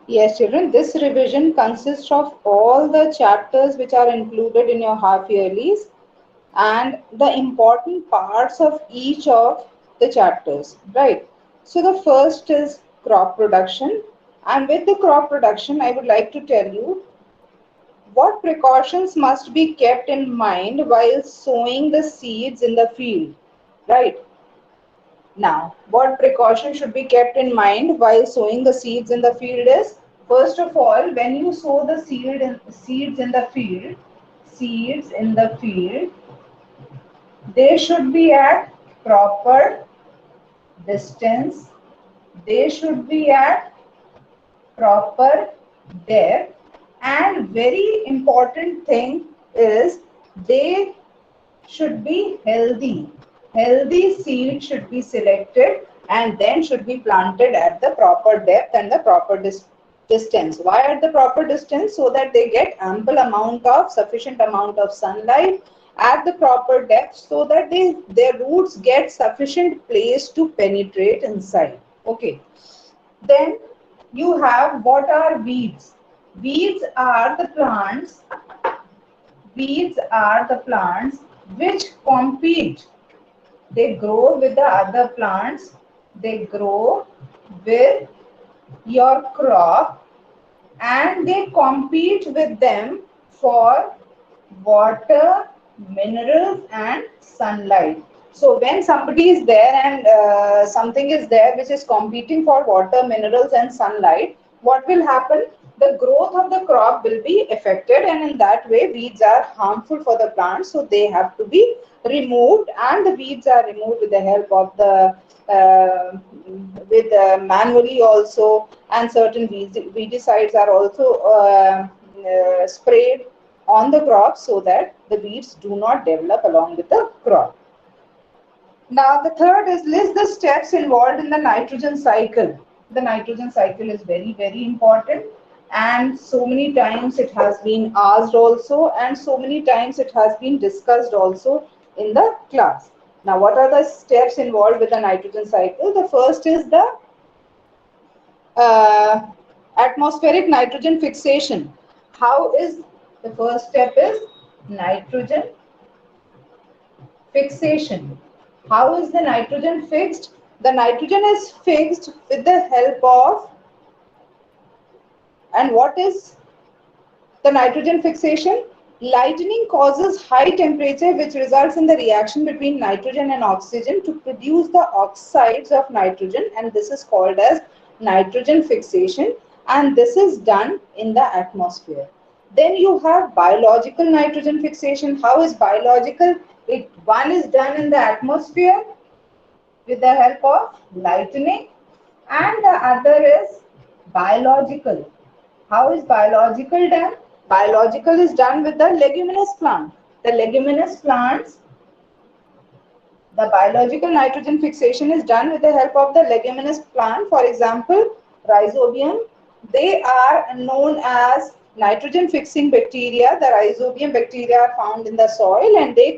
Yes, children, this revision consists of all the chapters which are included in your half yearlies and the important parts of each of the chapters, right? So the first is crop production, and with the crop production I would like to tell you what precautions must be kept in mind while sowing the seeds in the field, right? Now, what precaution should be kept in mind while sowing the seeds in the field is, first of all, when you sow the seeds in the field, they should be at proper distance, they should be at proper depth, and very important thing is they should be healthy. Healthy seed should be selected and then should be planted at the proper depth and the proper distance. Why at the proper distance? So that they get sufficient amount of sunlight at the proper depth, so that their roots get sufficient place to penetrate inside. Okay. Then you have, what are weeds? Weeds are the plants Weeds are the plants which compete. They grow with the other plants. They grow with your crop and they compete with them for water, minerals and sunlight. So when somebody is there and something is there which is competing for water, minerals and sunlight, what will happen? The growth of the crop will be affected, and in that way weeds are harmful for the plants, so they have to be removed, and the weeds are removed with the help of the manually also, and certain weedicides are also sprayed on the crop so that the weeds do not develop along with the crop. Now the third is, list the steps involved in the nitrogen cycle. The nitrogen cycle is very, very important, and so many times it has been asked also, and so many times it has been discussed also in the class. Now what are the steps involved with the nitrogen cycle? The first is the uh, atmospheric nitrogen fixation. How is the first step is nitrogen fixation. How is the nitrogen fixed? The nitrogen is fixed with the help of, and what is the nitrogen fixation? Lightning causes high temperature which results in the reaction between nitrogen and oxygen to produce the oxides of nitrogen, and this is called as nitrogen fixation, and this is done in the atmosphere. Then you have biological nitrogen fixation. How is biological? One is done in the atmosphere with the help of lightning, and the other is biological. How is biological done? Biological is done with the leguminous plant. The leguminous plants, the biological nitrogen fixation is done with the help of the leguminous plant. For example, rhizobium. They are known as nitrogen fixing bacteria. The rhizobium bacteria are found in the soil and they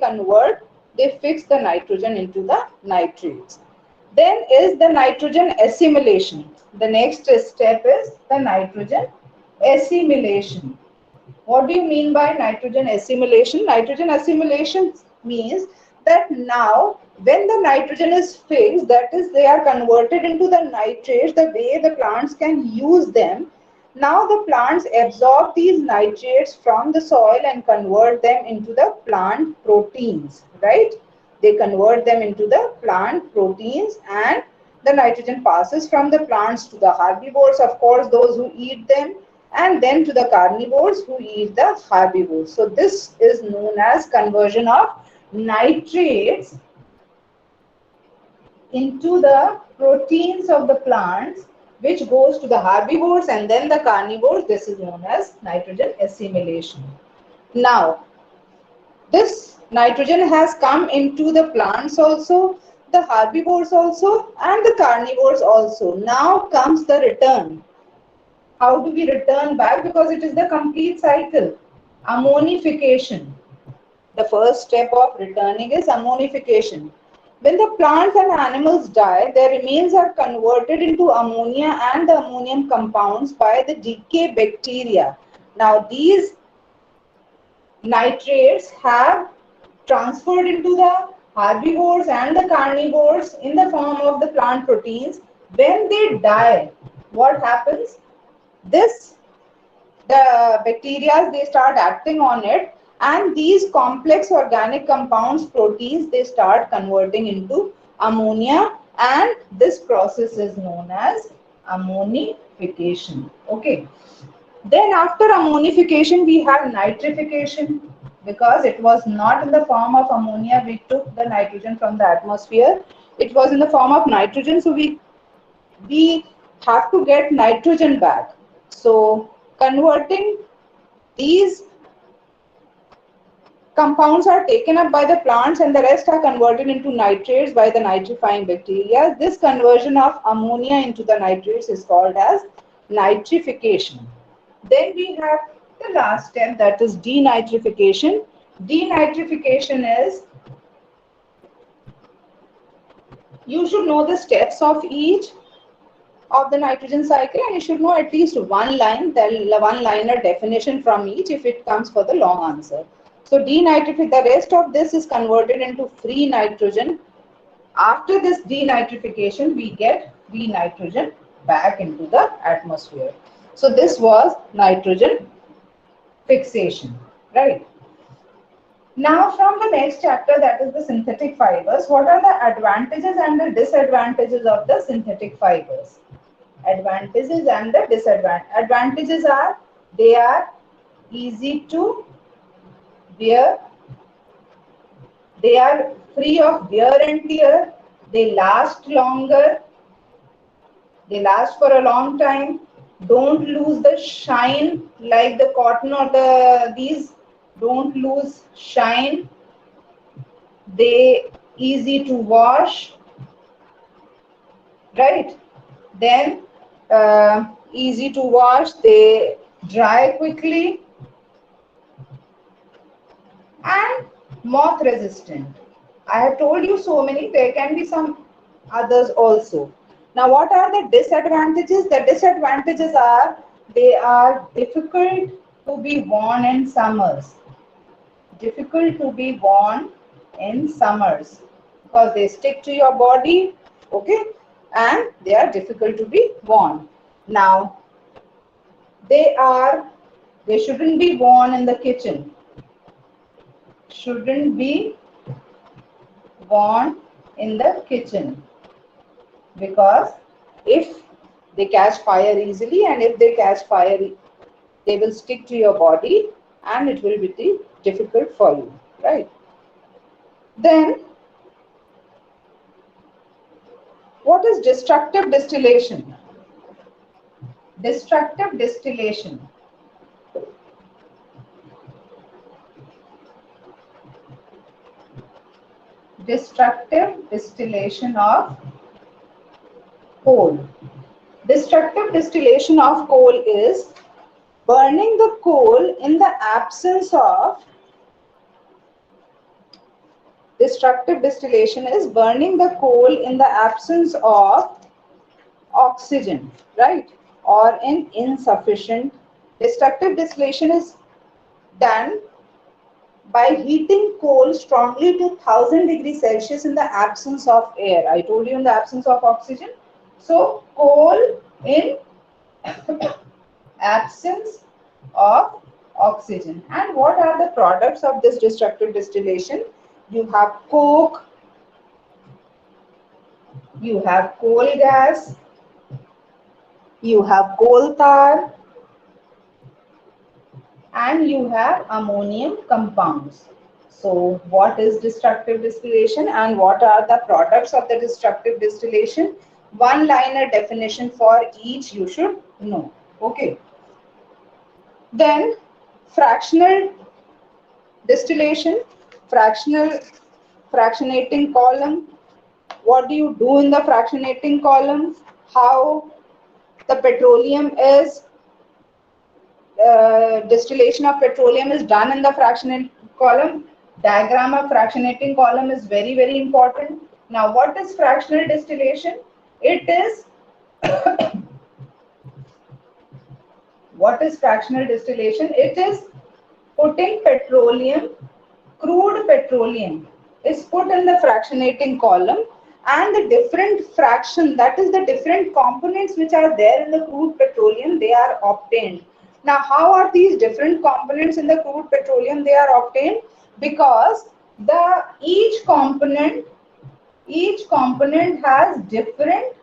fix the nitrogen into the nitrates. Then is the nitrogen assimilation. The next step is the nitrogen assimilation. What do you mean by nitrogen assimilation? Nitrogen assimilation means that now when the nitrogen is fixed, that is they are converted into the nitrates, the way the plants can use them. Now the plants absorb these nitrates from the soil and convert them into the plant proteins, right? They convert them into the plant proteins, and the nitrogen passes from the plants to the herbivores, of course, those who eat them, and then to the carnivores who eat the herbivores. So this is known as conversion of nitrates into the proteins of the plants, which goes to the herbivores and then the carnivores. This is known as nitrogen assimilation. Now, this nitrogen has come into the plants also, the herbivores also, and the carnivores also. Now comes the return. How do we return back? Because it is the complete cycle. Ammonification. The first step of returning is ammonification. When the plants and animals die, their remains are converted into ammonia and the ammonium compounds by the decay bacteria. Now, these nitrates have transferred into the herbivores and the carnivores in the form of the plant proteins. When they die, what happens? The bacteria, they start acting on it, and these complex organic compounds, proteins, they start converting into ammonia, and this process is known as ammonification. Okay. Then after ammonification, we have nitrification, because it was not in the form of ammonia. We took the nitrogen from the atmosphere. It was in the form of nitrogen, so we have to get nitrogen back. So converting these compounds are taken up by the plants and the rest are converted into nitrates by the nitrifying bacteria. This conversion of ammonia into the nitrates is called as nitrification. Then we have the last step, that is denitrification. Denitrification is, you should know the steps of each of the nitrogen cycle, and you should know at least one one-liner definition from each if it comes for the long answer. So denitrification, the rest of this is converted into free nitrogen. After this denitrification, we get free nitrogen back into the atmosphere. So this was nitrogen fixation, right? Now from the next chapter, that is the synthetic fibers, what are the advantages and the disadvantages of the synthetic fibers? Advantages and the disadvantages. Advantages are, they are easy to wear, they are free of wear and tear, they last longer, they last for a long time, don't lose the shine like the cotton or these don't lose shine, they easy to wash, right? Then easy to wash, they dry quickly, and moth resistant. I have told you so many, there can be some others also. Now what are the disadvantages? The disadvantages are, they are difficult to be worn in summers. Difficult to be worn in summers because they stick to your body, okay, and they are difficult to be worn. Now they shouldn't be worn in the kitchen, shouldn't be worn in the kitchen, because if they catch fire easily, and if they catch fire, they will stick to your body and it will be difficult for you, right? Then what is destructive distillation? Destructive distillation. Destructive distillation of coal. Destructive distillation of coal is burning the coal in the absence of, destructive distillation is burning the coal in the absence of oxygen, right? Or in insufficient. Destructive distillation is done by heating coal strongly to 1000 degrees Celsius in the absence of air. I told you in the absence of oxygen. So coal in absence of oxygen. And what are the products of this destructive distillation? You have coke, you have coal gas, you have coal tar, and you have ammonium compounds. So what is destructive distillation and what are the products of the destructive distillation? One-liner definition for each you should know. Okay. Then fractional distillation, fractionating column. What do you do in the fractionating column? How the petroleum is, distillation of petroleum is done in the fractionating column. Diagram of fractionating column is very, very important. Now, what is fractional distillation? It is what is fractional distillation? It is putting petroleum, crude petroleum is put in the fractionating column, and the different fraction, that is the different components which are there in the crude petroleum, they are obtained. Now, how are these different components in the crude petroleum they are obtained? Because the each component has different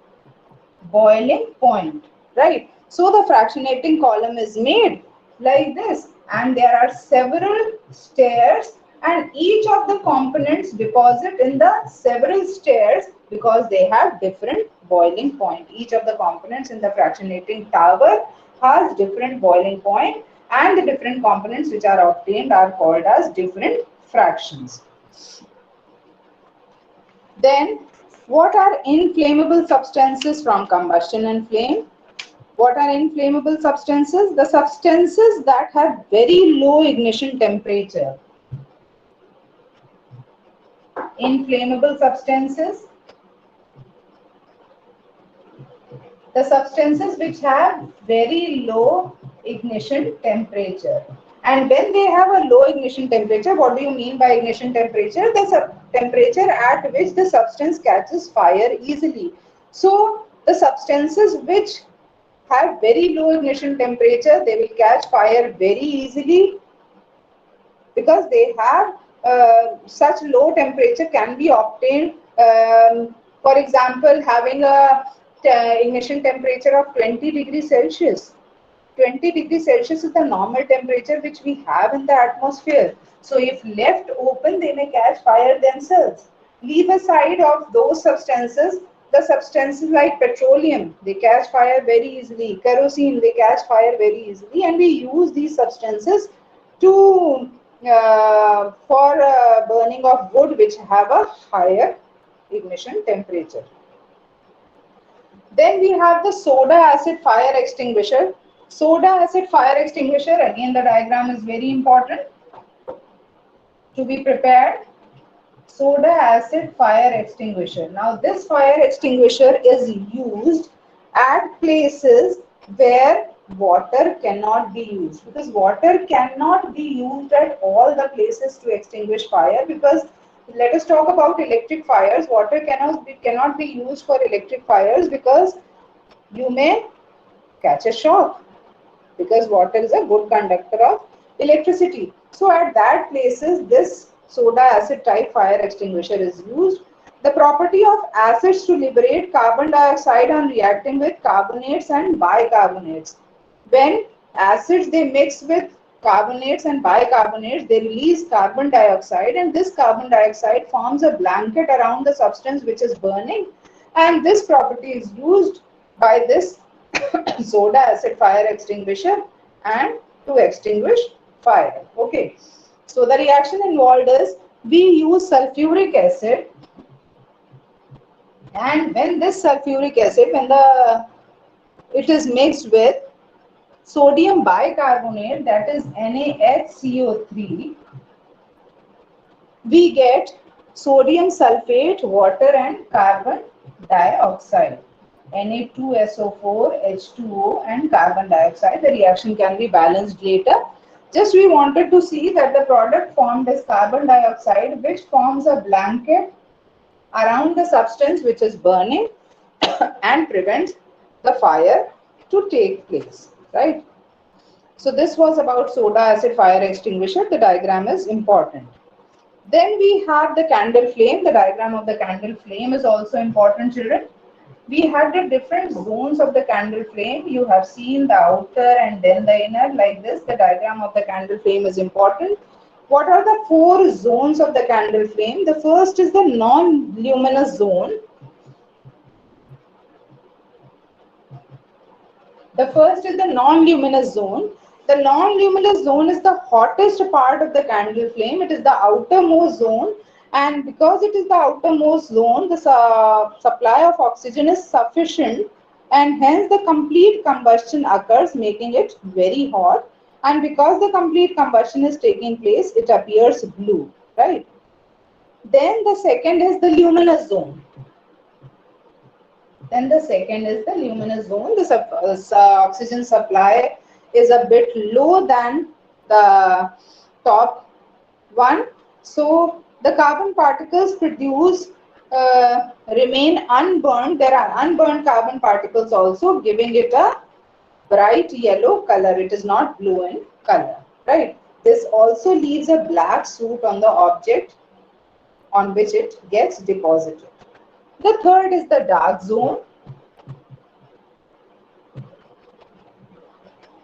boiling point, right? So the fractionating column is made like this, and there are several stairs, and each of the components deposit in the several stairs because they have different boiling point. Each of the components in the fractionating tower has different boiling point, and the different components which are obtained are called as different fractions. Then, what are inflammable substances from combustion and flame? What are inflammable substances? The substances that have very low ignition temperature. Inflammable substances. The substances which have very low ignition temperature. And when they have a low ignition temperature, what do you mean by ignition temperature? The temperature at which the substance catches fire easily. So the substances which have very low ignition temperature, they will catch fire very easily because they have such low temperature can be obtained. For example, having a ignition temperature of 20 degrees Celsius. 20 degrees Celsius is the normal temperature which we have in the atmosphere. So if left open, they may catch fire themselves. Leave aside of those substances, the substances like petroleum, they catch fire very easily. Kerosene, they catch fire very easily, and we use these substances to for burning of wood which have a higher ignition temperature. Then we have the soda acid fire extinguisher. Soda acid fire extinguisher, again the diagram is very important to be prepared. Soda acid fire extinguisher. Now this fire extinguisher is used at places where water cannot be used, because water cannot be used at all the places to extinguish fire. Because let us talk about electric fires. Water cannot be used for electric fires because you may catch a shock, because water is a good conductor of electricity. So at that places, this soda acid type fire extinguisher is used. The property of acids to liberate carbon dioxide on reacting with carbonates and bicarbonates. When acids they mix with carbonates and bicarbonates, they release carbon dioxide, and this carbon dioxide forms a blanket around the substance which is burning, and this property is used by this soda acid fire extinguisher and to extinguish fire. Okay, so the reaction involved is we use sulfuric acid, and when this sulfuric acid, it is mixed with sodium bicarbonate, that is NaHCO3, we get sodium sulfate, water and carbon dioxide. Na2SO4, H2O and carbon dioxide. The reaction can be balanced later. Just we wanted to see that the product formed is carbon dioxide, which forms a blanket around the substance which is burning and prevents the fire to take place, right? So this was about soda acid fire extinguisher. The diagram is important. Then we have the candle flame. The diagram of the candle flame is also important, children. We have the different zones of the candle flame. You have seen the outer and then the inner like this. The diagram of the candle flame is important. What are the 4 zones of the candle flame? The first is the non-luminous zone. The first is the non-luminous zone. The non-luminous zone is the hottest part of the candle flame. It is the outermost zone. And because it is the outermost zone, the supply of oxygen is sufficient, and hence the complete combustion occurs, making it very hot. And because the complete combustion is taking place, it appears blue, right? Then the second is the luminous zone. Then the second is the luminous zone. The oxygen supply is a bit low than the top one. So the carbon particles produced remain unburned. There are unburned carbon particles also, giving it a bright yellow color. It is not blue in color, right? This also leaves a black soot on the object on which it gets deposited. The third is the dark zone.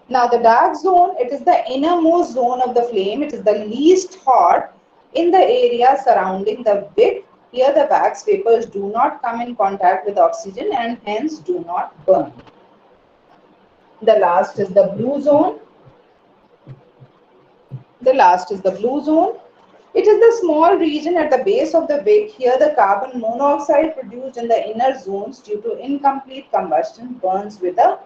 Now the dark zone, it is the innermost zone of the flame. It is the least hot in the area surrounding the wick. Here the wax vapors do not come in contact with oxygen and hence do not burn. The last is the blue zone. The last is the blue zone. It is the small region at the base of the wick. Here the carbon monoxide produced in the inner zones due to incomplete combustion burns with a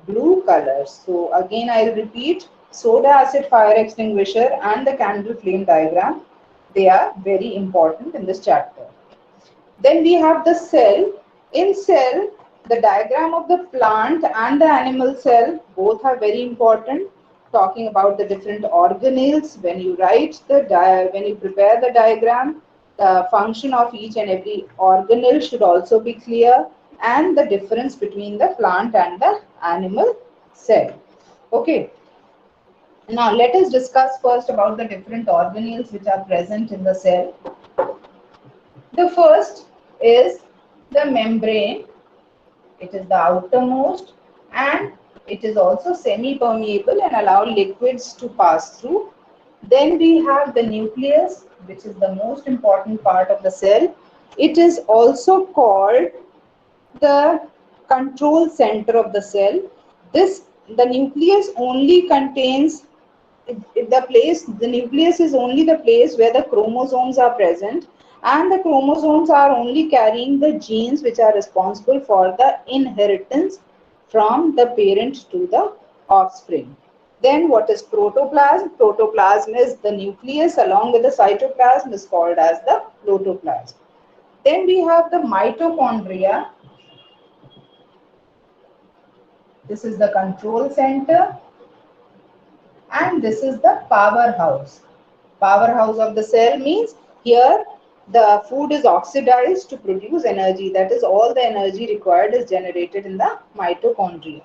blue color. So again I'll repeat, soda acid fire extinguisher and the candle flame diagram, they are very important in this chapter. Then we have the cell. In cell, the diagram of the plant and the animal cell both are very important, talking about the different organelles. When you write when you prepare the diagram, the function of each and every organelle should also be clear, and the difference between the plant and the animal cell. Okay. Now let us discuss first about the different organelles which are present in the cell. The first is the membrane. It is the outermost and it is also semi-permeable and allow liquids to pass through. Then we have the nucleus, which is the most important part of the cell. It is also called the control center of the cell. The nucleus only contains the nucleus is only the place where the chromosomes are present, and the chromosomes are only carrying the genes which are responsible for the inheritance from the parent to the offspring. Then what is protoplasm? Protoplasm is the nucleus along with the cytoplasm is called as the protoplasm. Then we have the mitochondria. This is the control center. And this is the powerhouse. Powerhouse of the cell means here the food is oxidized to produce energy. That is, all the energy required is generated in the mitochondria.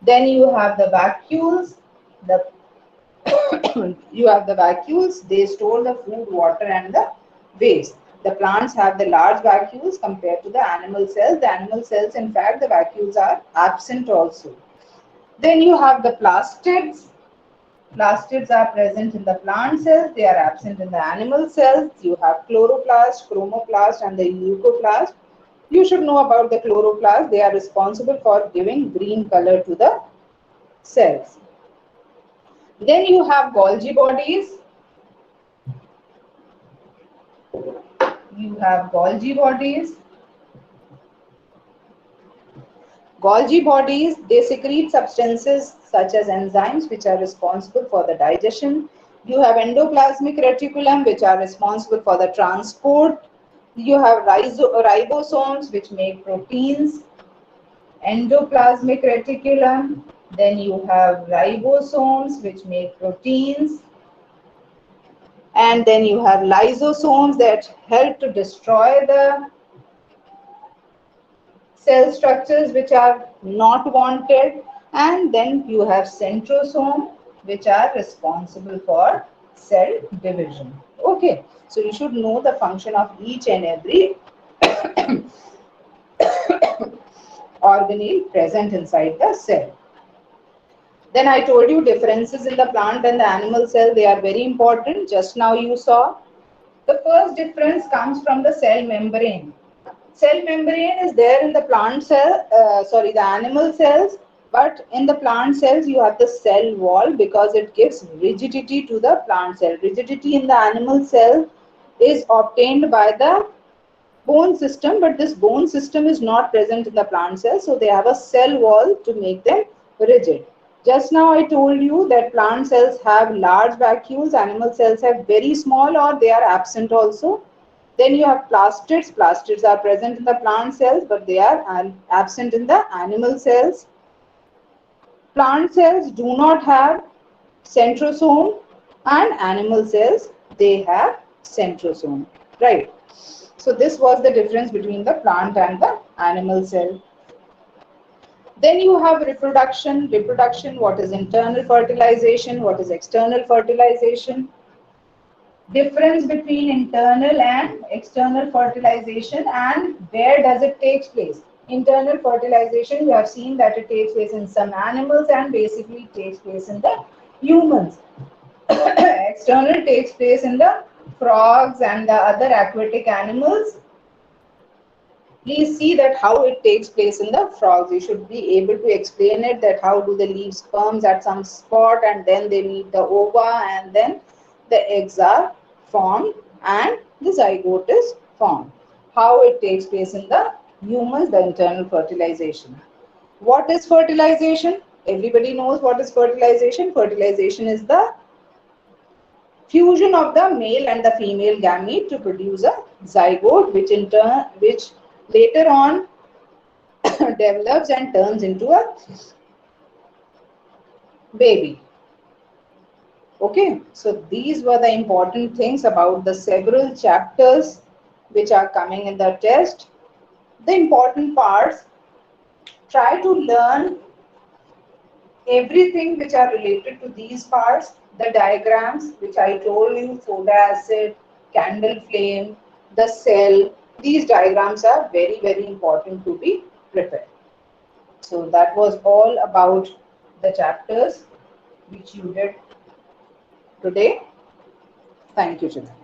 Then you have the vacuoles. You have the vacuoles. They store the food, water, and the waste. The plants have the large vacuoles compared to the animal cells. The animal cells, in fact, the vacuoles are absent also. Then you have the plastids. Plastids are present in the plant cells. They are absent in the animal cells. You have chloroplast, chromoplast, and the leucoplast. You should know about the chloroplast. They are responsible for giving green color to the cells. Then you have Golgi bodies. You have Golgi bodies. Golgi bodies, they secrete substances such as enzymes which are responsible for the digestion. You have endoplasmic reticulum which are responsible for the transport. You have ribosomes which make proteins. Endoplasmic reticulum. Then you have ribosomes which make proteins. And then you have lysosomes that help to destroy the cell structures which are not wanted, and then you have centrosome which are responsible for cell division. Okay, so you should know the function of each and every organelle present inside the cell. Then I told you differences in the plant and the animal cell, they are very important. Just now you saw. The first difference comes from the cell membrane. Cell membrane is there in the the animal cells, but in the plant cells you have the cell wall because it gives rigidity to the plant cell. Rigidity in the animal cell is obtained by the bone system, but this bone system is not present in the plant cells, so they have a cell wall to make them rigid. Just now I told you that plant cells have large vacuoles, animal cells have very small or they are absent also. Then you have plastids. Plastids are present in the plant cells, but they are absent in the animal cells. Plant cells do not have centrosome, and animal cells, they have centrosome, right? So this was the difference between the plant and the animal cell. Then you have reproduction. Reproduction, what is internal fertilization, what is external fertilization. Difference between internal and external fertilization, and where does it take place. Internal fertilization, you have seen that it takes place in some animals and basically it takes place in the humans. External takes place in the frogs and the other aquatic animals. Please see that how it takes place in the frogs. You should be able to explain it, that how do they leave sperms at some spot and then they meet the ova and then the eggs are formed and the zygote is formed. How it takes place in the humans, the internal fertilization. What is fertilization? Everybody knows what is fertilization. Fertilization is the fusion of the male and the female gamete to produce a zygote, which later on develops and turns into a baby. Okay, so these were the important things about the several chapters which are coming in the test. The important parts, try to learn everything which are related to these parts, the diagrams which I told you, soda acid, candle flame, the cell, these diagrams are very, very important to be prepared. So that was all about the chapters which you did today. Thank you, children.